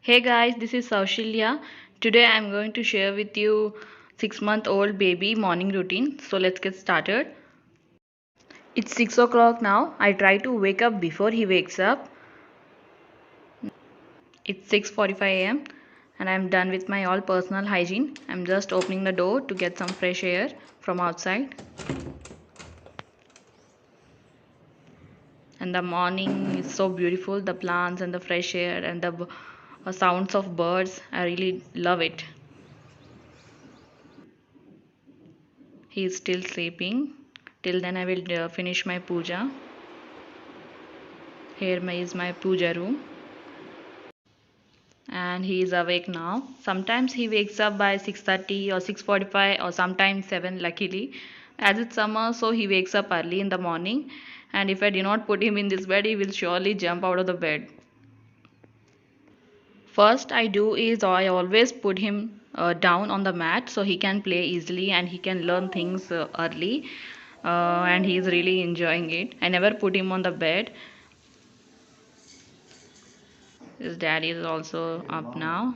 Hey guys, this is Saushalya. Today I am going to share with you 6-month-old baby morning routine. So let's get started. It's 6 o'clock now. I try to wake up before he wakes up. It's 6:45 a.m. and I'm done with my all personal hygiene. I'm just opening the door to get some fresh air from outside. And the morning is so beautiful. The plants and the fresh air and the sounds of birds. I really love it. He is still sleeping. Till then I will finish my puja. Here is my puja room. And he is awake now. Sometimes he wakes up by 6:30 or 6:45 or sometimes 7 luckily. As it's summer, so he wakes up early in the morning. And if I do not put him in this bed, he will surely jump out of the bed. First I do is I always put him down on the mat so he can play easily and he can learn things early. And he is really enjoying it. I never put him on the bed. His daddy is also up now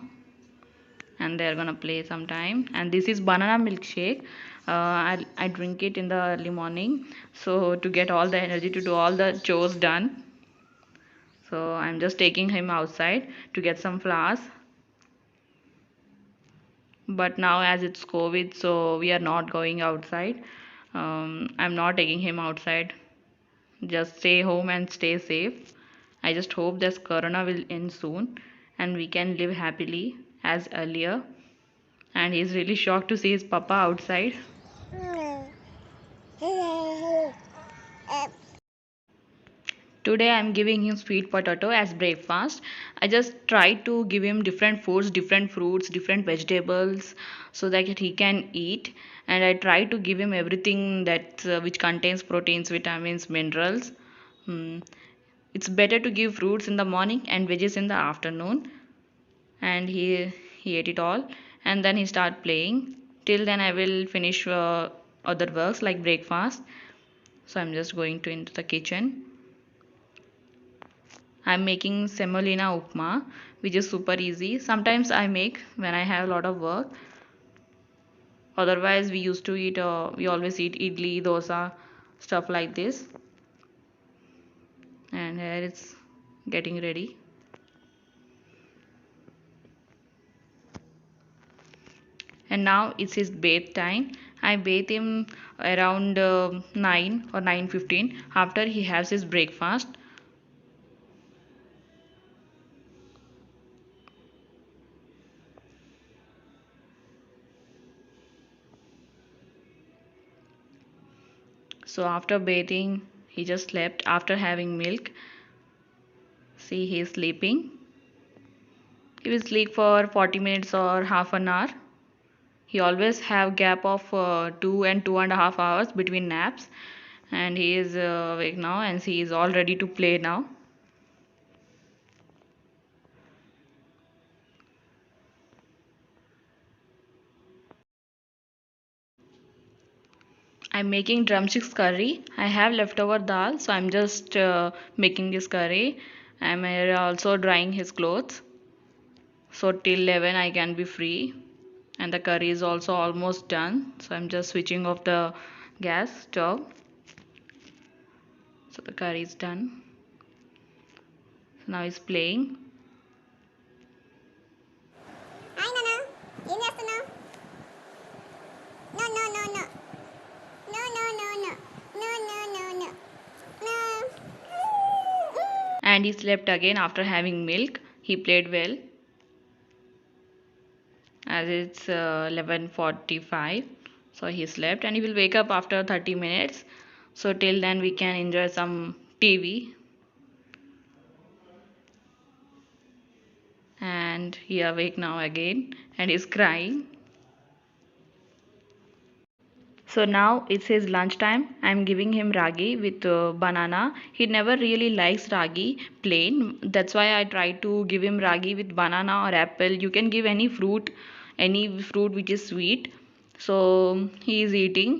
and they're gonna play sometime. And this is banana milkshake. I drink it in the early morning so to get all the energy to do all the chores done. So I'm just taking him outside to get some flowers. But now as it's COVID, so we are not going outside. I'm not taking him outside. Just stay home and stay safe. I just hope this corona will end soon and we can live happily as earlier. And he's really shocked to see his papa outside. Today I'm giving him sweet potato as breakfast. I just try to give him different foods, different fruits, different vegetables so that he can eat. And I try to give him everything that which contains proteins, vitamins, minerals. Hmm. It's better to give fruits in the morning and veggies in the afternoon. And he ate it all. And then he start playing. Till then I will finish other works like breakfast. So I'm just going to into the kitchen. I'm making semolina upma, which is super easy. Sometimes I make when I have a lot of work. Otherwise, we always eat idli, dosa, stuff like this. And here it's getting ready. And now it's his bathe time. I bathe him around 9 or 9:15 after he has his breakfast. So after bathing, he just slept after having milk. See, he is sleeping. He will sleep for 40 minutes or half an hour. He always have gap of 2 and 2.5 hours between naps. And he is awake now and he is all ready to play now. I'm making drumsticks curry. I have leftover dal, so I'm just making this curry. I'm also drying his clothes. So till 11 I can be free. And the curry is also almost done. So I'm just switching off the gas stove. So the curry is done. So now it's playing. Hi, Nana. ఏం చేస్తున్నావు? No, no, no, no. No, no, no, no. No, no, no, no. No. And he slept again after having milk. He played well. As it's 11:45, so he slept and he will wake up after 30 minutes. So till then we can enjoy some TV. And he awake now again and is crying. So now it's his lunchtime. I'm giving him ragi with banana. He never really likes ragi plain. That's why I try to give him ragi with banana or apple. You can give any fruit which is sweet. So he is eating.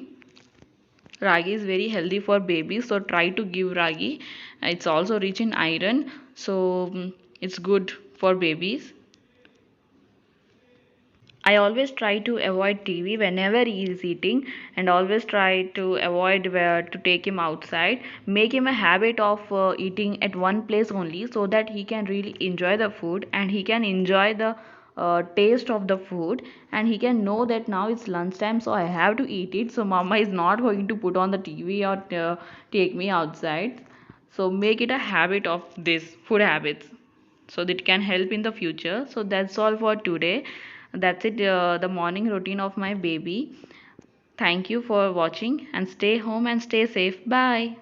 Ragi is very healthy for babies, so try to give ragi. It's also rich in iron, so it's good for babies. I always try to avoid TV whenever he is eating, and always try to avoid where to take him outside. Make him a habit of eating at one place only, so that he can really enjoy the food and he can enjoy the taste of the food, and he can know that now it's lunchtime, so I have to eat it. So mama is not going to put on the TV or take me outside. So make it a habit of this food habits, so that can help in the future. So that's all for today. That's it, the morning routine of my baby. Thank you for watching, and stay home and stay safe. Bye.